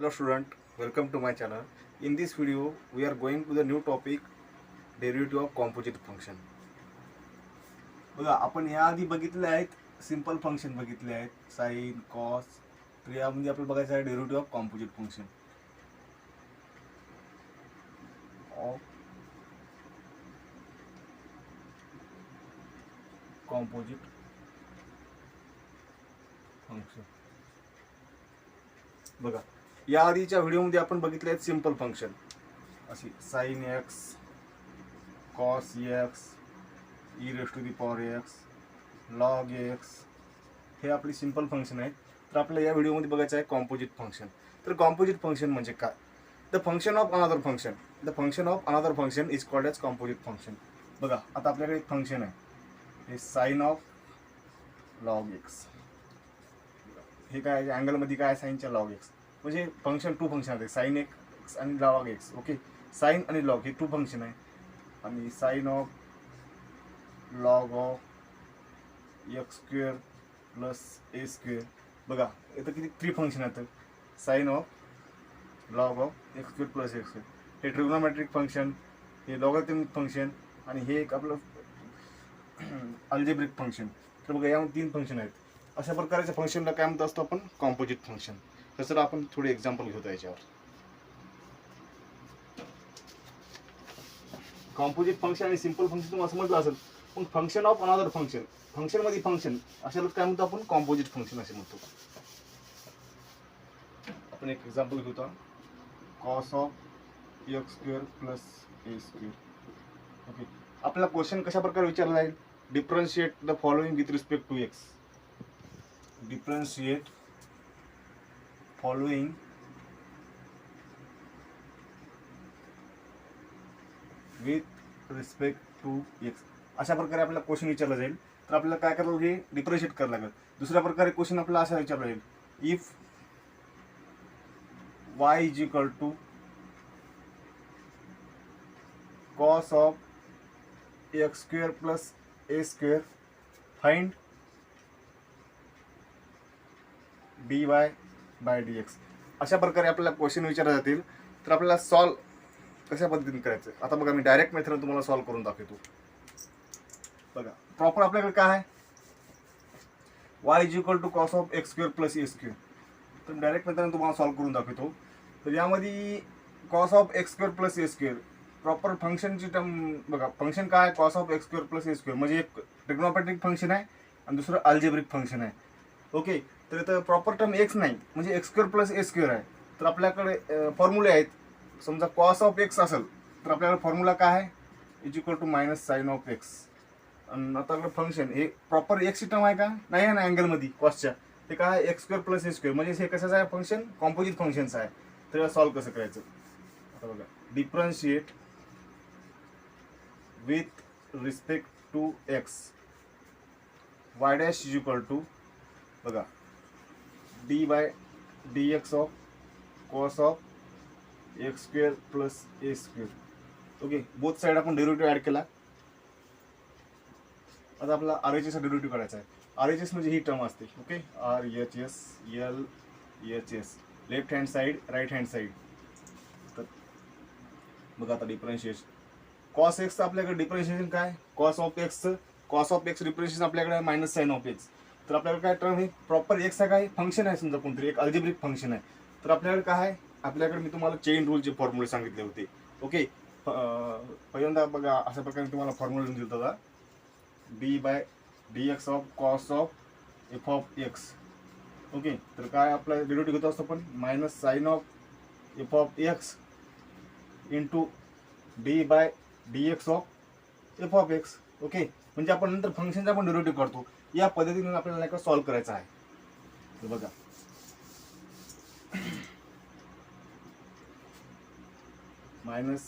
Hello student, welcome to my channel. In this video, we are going to the new topic, derivative of composite function. बघा आपण याआधी बघितले आहेत simple function बघितले आहेत sine cos. तर यामध्ये आपल्याला बघायचं आहे derivative of composite function of composite function. बघा या आधीच्या व्हिडिओमध्ये आपण बघितले आहेत सिंपल फंक्शन अशी sine x cos x e raise to the power x log x हे आपली सिंपल फंक्शन आहेत. तर आपल्याला या व्हिडिओमध्ये बघायचं आहे कॉम्पोजिट फंक्शन. तर कॉम्पोजिट फंक्शन म्हणजे काय? The function of another function. The function of another function is called as composite function. बघा आता आपल्याकडे एक फंक्शन आहे हे साइन ऑफ लॉग एक्स. हे काय अँगलमध्ये काय साईनच्या लॉग एक्स म्हणजे फंक्शन टू फंक्शन आहे साइन एक्स आणि लॉग एक्स. ओके, साइन आणि लॉग हे टू फंक्शन आहे आणि sine of log of x square plus a square. बघा इथं किती थ्री फंक्शन आहेत. Sine of log of x square plus x square हे ट्रिग्नोमेट्रिक फंक्शन, हे लॉगॅरिथमिक फंक्शन आणि हे एक आपलं अल्जेब्रिक फंक्शन. तर बघा यामध्ये तीन फंक्शन आहेत. अशा प्रकारच्या फंक्शनला काय म्हणत असतो आपण? Composite function. तर चला आपण थोडे एक्झाम्पल घेतो याच्यावर. कॉम्पोजिट फंक्शन आणि सिंपल फंक्शन तुम्हाला समजलं असेल. पण function of another function, function मध्ये फंक्शन अशाला काय म्हणतो आपण? कॉम्पोजिट फंक्शन असे म्हणतो. आपण एक एक्झाम्पल घेतो cos of x square plus a square. Okay, आपला क्वेश्चन कशा प्रकारे विचारला जाईल? Differentiate the following with respect to x. Differentiate following with respect to x अशा प्रकारे आपल्याला क्वेश्चन विचारला जाईल. तर आपल्याला काय करावं? हे डिफरन्शिएट करावं लागेल. दुसऱ्या प्रकारे क्वेश्चन आपल्याला असा विचारला जाईल if y is equal to cos of x square plus a square find dy by dx. अशा प्रकारे आपल्याला क्वेश्चन विचारले जातील. तर आपल्याला सॉल्व कशा पद्धतीने करायचं? आता बघा मी डायरेक्ट मेथड तुम्हाला सॉल्व करून दाखवतो. बघा प्रॉपर आपल्याकडे काय आहे? y is equal to cos of x square plus a square. तर डायरेक्ट मेथड तुम्हाला सॉल्व करून दाखवतो. तर यामध्ये cos of x square plus a square proper फंक्शनची टर्म बघा. फंक्शन काय आहे? Cos of x square plus a square म्हणजे एक ट्रिग्नोमेट्रिक फंक्शन आहे आणि दुसरं अल्जेब्रिक फंक्शन आहे. ओके, तर इथं प्रॉपर टर्म एक्स नाही म्हणजे x square plus a square आहे. तर आपल्याकडे फॉर्म्युले आहेत. समजा कॉस ऑफ एक्स असेल तर आपल्याकडे फॉर्म्युला काय आहे? Is equal to minus sine of x. आणि आता फंक्शन हे प्रॉपर एक्सची टर्म आहे का? नाही आहे ना अँगलमध्ये कॉसच्या. ते काय आहे? X square plus a square म्हणजे हे कशाचं आहे फंक्शन? कॉम्पोजिट फंक्शनचं आहे. तर सॉल्व कसं करायचं? आता बघा differentiate with respect to x y dash is equal to बघा d by d x of cos of x square plus a square. Okay, both side आपण डेरिव्हेटिव्ह ॲड केला. आता आपला आर एच एस डेरिव्हेटिव्ह करायचा आहे. R H S म्हणजे ही term असते. Okay, R H S L H S left hand side right hand side. तर बघा आता डिफरन्शिएशन कॉस एक्सचं आपल्याकडे डिफरन्शिएशन काय? कॉस ऑफ एक्सचं कॉस ऑफ एक्स डिफरन्शिएशन आपल्याकडे आहे मायनस साइन ऑफ एक्स. तर आपल्याकडे काय टर्म आहे? प्रॉपर एक्स आहे काय फंक्शन आहे समजा कोणतरी एक अल्जेब्रिक फंक्शन आहे. तर आपल्याकडे काय आहे? आपल्याकडे मी तुम्हाला चेन रूलचे फॉर्म्युले सांगितले होते. ओके, पहिल्यांदा बघा अशा प्रकारे तुम्हाला फॉर्म्युला लिहून दिला होता d by d x of cos of f of x. Okay, तर काय आपला डेरिव्हेटिव्ह घेतो असतो पण minus sine of f of x into d by d x of f of x. Okay, म्हणजे आपण नंतर फंक्शनचा पण डेरिव्हेटिव्ह करतो. या पद्धतीने आपल्याला नाही का सॉल्व करायचं आहे. तर बघा minus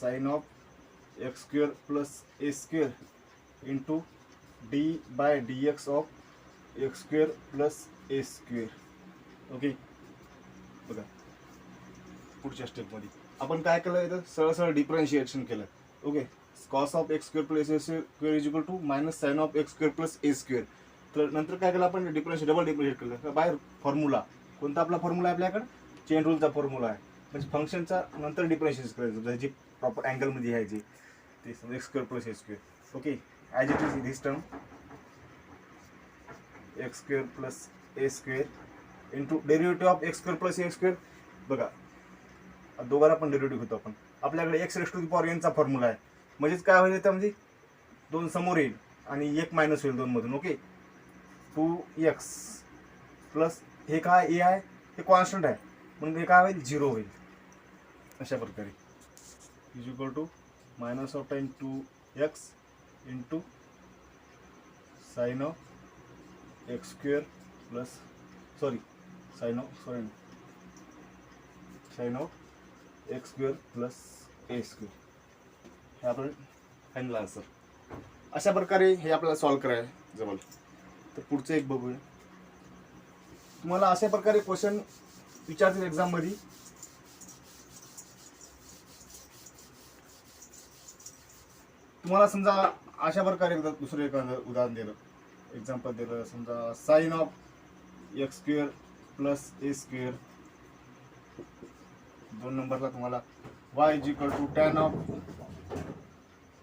sine of x square plus a square into d by d x of x square plus a square. Okay, बघा पुढच्या स्टेपमध्ये आपण काय केलं? इथं सरळ सरळ डिफरन्शिएशन केलं. Okay, cos of x square plus a square is equal to minus sine of x square plus a square. तर नंतर काय केलं आपण? डिफरन्शिएट डबल डिफरन्शिएट केलं बाय फॉर्म्युला. कोणता आपला फॉर्म्युला आहे आपल्याकडे? चेन रूलचा फॉर्म्युला आहे. म्हणजे फंक्शनचा नंतर डिफरन्शिएट करायचं त्याची प्रॉपर अँगलमध्ये आहे जे ते x square plus a square. Okay, as it is this term x square plus a square into derivative of x square plus a square. बघा दोघांना पण डेरिव्हेटिव्ह घेतो आपण. आपल्याकडे x raise to the power एनचा फॉर्म्युला आहे. म्हणजेच काय होईल त्यामध्ये दोन समोर येईल आणि एक मायनस होईल दोन मधून. ओके, 2x प्लस हे काय ए आहे हे कॉन्स्टंट आहे म्हणून हे काय होईल 0 होईल. अशा प्रकारे is equal to minus of time 2x into sine of x square plus sine of x square plus a square. हे आपलं फायनल आन्सर. अशा प्रकारे हे आपल्याला सॉल्व करायला जमल. तर पुढचं एक बघूया. तुम्हाला अशा प्रकारे क्वेश्चन विचारतील एक्झाममध्ये. तुम्हाला समजा अशा प्रकारे दुसरं एखादं उदाहरण दिलं, एक्झाम्पल दिलं, समजा sine of x square plus a square. 2 नंबरला तुम्हाला y is equal to tan of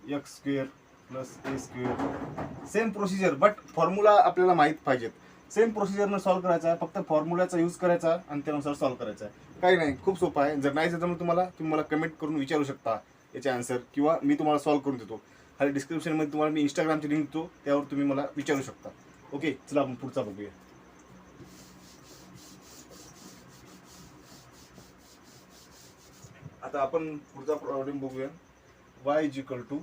x square plus a square. Same procedure but formula आपल्याला माहीत पाहिजेत. सेम प्रोसिजरनं सॉल्व करायचा आहे, फक्त फॉर्म्युल्याचा यूज करायचा आणि त्यानुसार सॉल्व करायचा आहे. काही नाही, खूप सोपं आहे. जर नाही जमलं तुम्ही मला कमेंट करून विचारू शकता याचे आन्सर, किंवा मी तुम्हाला सॉल्व करून देतो. खाली डिस्क्रिप्शनमध्ये तुम्हाला मी इंस्टाग्रामची लिंक देतो, त्यावर तुम्ही मला विचारू शकता. ओके, चला आपण पुढचा बघूया. आता आपण पुढचा प्रॉब्लेम बघूया. y is equal to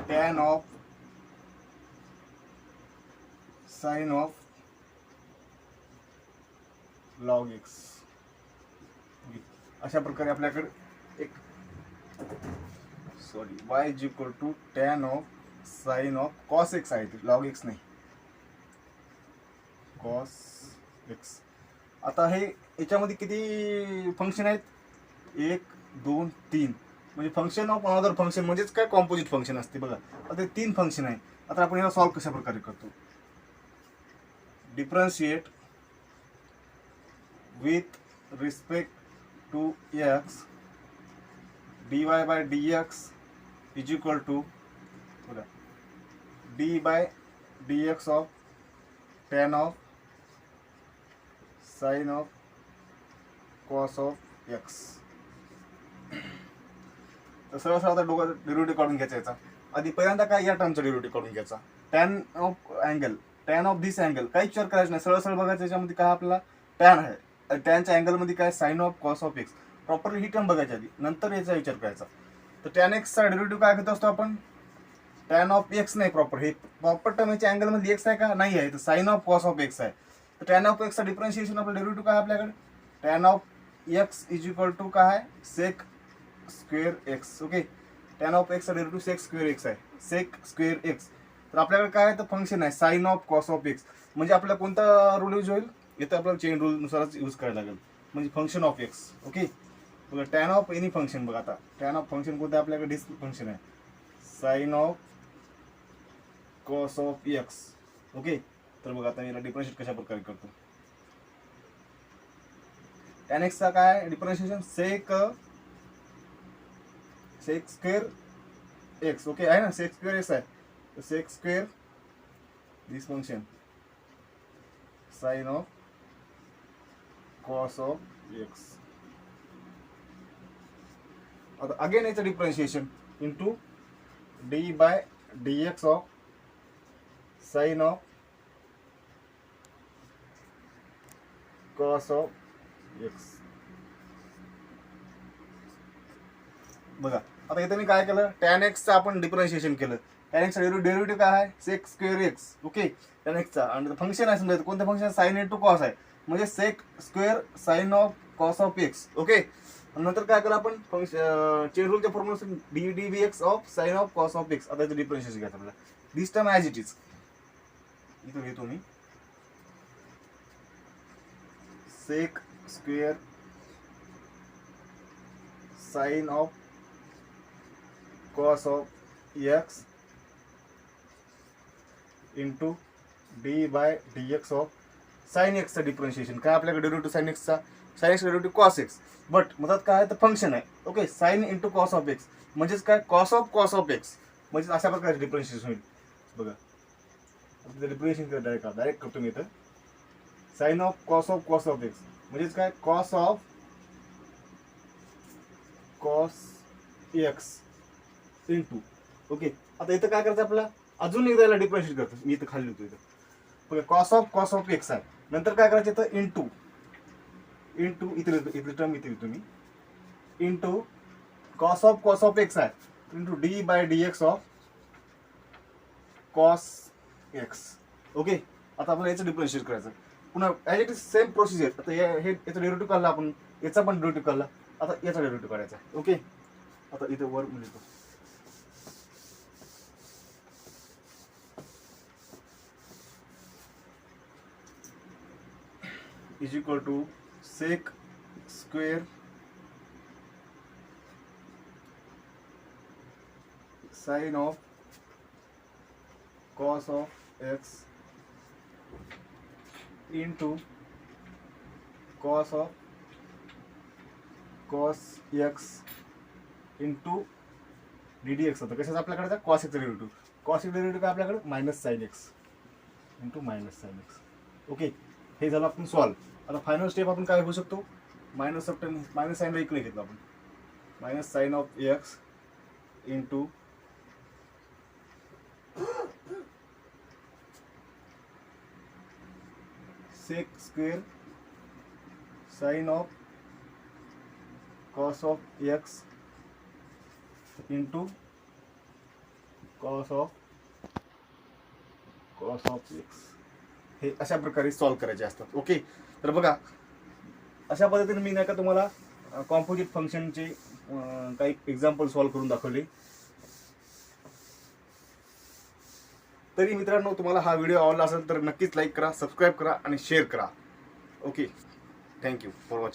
tan of sine of log x. अशा प्रकारे आपल्याकडे एक y is equal to tan of sine of cos x आहे, लॉग एक्स नाही, कॉस एक्स. आता हे याच्यामध्ये किती फंक्शन आहेत? 1 2 3. म्हणजे फंक्शन ऑफ अनदर फंक्शन म्हणजेच काय कॉम्पोजिट फंक्शन असते. बघा आता 3 फंक्शन आहे. आता आपण याला सॉल्व कशा प्रकारे करतो? Differentiate with respect to x dy by dx is equal to बघा d by dx of tan of sine of cos of x. तर सरळ सरळ आता दोघं डेरिव्हेटिव्ह काढून घ्यायचा याचा. आधी पहिल्यांदा काय या टर्मचा डेरिव्हेटिव्ह काढून घ्यायचा. Tan of angle, tan of this angle, काही विचार करायचं नाही, सरळ सरळ बघायचं. याच्यामध्ये काय आपल्याला टॅन आहे, टॅनच्या अँगलमध्ये काय sine of cos of x. Properly ही टर्म बघायची आधी, नंतर याचा विचार करायचा. तर टॅन एक्सचा डेरिव्हेटिव्ह काय घेत असतो आपण? टॅन ऑफ एक्स नाही, प्रॉपर हे प्रॉपर टर्म याच्या अँगलमध्ये एक्स आहे का? नाही आहे, तर sine of cos of x आहे. तर टॅन ऑफ एक्सचा डिफरन्शिएशन आपलं डेरिव्हेटिव्ह काय आपल्याकडे? Tan of x is equal to काय आहे? Sec square x. Okay, tan of एक्सचा डेरिव्हेटिव्ह सेक स्क्वेअर एक्स आहे, सेक स्क्वेअर एक्स. तर आपल्याकडे काय आहे? तर फंक्शन आहे sine of cos of x. म्हणजे आपल्याला कोणता रूल यूज होईल? इथं आपल्याला चेन रूलनुसारच यूज करायला लागेल. म्हणजे फंक्शन ऑफ एक्स. ओके, बघा टॅन ऑफ एनी फंक्शन. बघा आता टॅन ऑफ फंक्शन कोणतं आपल्याकडे? डिस फंक्शन आहे sine of cos of x. Okay, तर बघा आता याला डिफरन्शिएट कशा प्रकारे करतो? टॅन एक्सचा काय differentiation? Sec square x. Okay आहे ना, सेक स्क्वेअर एक्स आहे, तर sec square this function sine of cos of x. आता अगेन याचं differentiation into d by d x of sine of cos of x. बघा आता इथे मी काय केलं? टॅन एक्सचं आपण डिफरन्शिएशन केलं. टॅन एक्सचा डेरिव्हेटिव्ह काय आहे? Sec square x. Okay, tan एक्सचा. आणि फंक्शन आहे समजा कोणतं फंक्शन? साइन इंटू कॉस आहे, म्हणजे sec square sine of cos of x. Okay, नंतर काय केलं आपण? फंक्शन चेन रूलच्या formula d d b x of sine of cos of x. आता याचं डिफरन्शिएशन घ्यायचं आपल्याला. This term as it is इथं घेतो मी sec square sine of cos of x into d by d x of sine एक्सचं differentiation. काय आपल्याकडे डेरिव्हेटिव्ह साइन एक्सचा, sine x derivative cos x, but मधात काय आहे तर फंक्शन आहे. Okay, sine into cos of x म्हणजेच काय कॉस ऑफ एक्स, म्हणजेच अशा प्रकारे डिफरन्शिएशन होईल. बघा डिफरन्शिएशन डायरेक्ट करतो मी इथं. Sine of cos of x म्हणजेच काय कॉस एक्स इंटू. ओके, आता इथं काय करायचं आपल्याला, अजून एकदा याला डिफरन्शिएट करतो मी. इथं खाली होतो इथं कॉस ऑफ एक्स आहे. नंतर काय करायचं इथं इंटू इथे टर्म इथे लिहितो मी, इंटू कॉस ऑफ एक्स आहे into d by d x of cos x. Okay, आता आपल्याला याचं डिफरन्शिएट करायचं. पुन्हा as it is same procedure. आता हे याचा डेरिव्हेटिव्ह काढला आपण, याचा पण डेरिव्हेटिव्ह काढला, आता याचा डेरिव्हेटिव्ह काढायचा. ओके, आता इथे वर लिहितो is equal to sec square sine of cos of x into cos x into d d x होतं. कशाचं आपल्याकडे कॉस एक्सचं डेरिव्हेटिव्ह. कॉस एक्स डेरिव्हेटिव्ह काय आपल्याकडे minus sine x into minus sine x. Okay, हे झालं आपण सॉल्व. आता फायनल स्टेप आपण काय होऊ शकतो, मायनस साईनला इकडे घेतलं आपण, minus sine of x into sec square sine of cos of x into cos of x. हे अशा प्रकारे सॉल्व करायचे असतात. ओके, तर बघा अशा पद्धतीने मी नाही का तुम्हाला कॉम्पोजिट फंक्शनचे काही एक्झाम्पल सॉल्व करून दाखवले. तरी मित्रांनो, तुम्हाला हा व्हिडिओ आवडला असेल तर नक्कीच लाईक करा, सबस्क्राईब करा आणि शेअर करा. Okay, thank you for watching.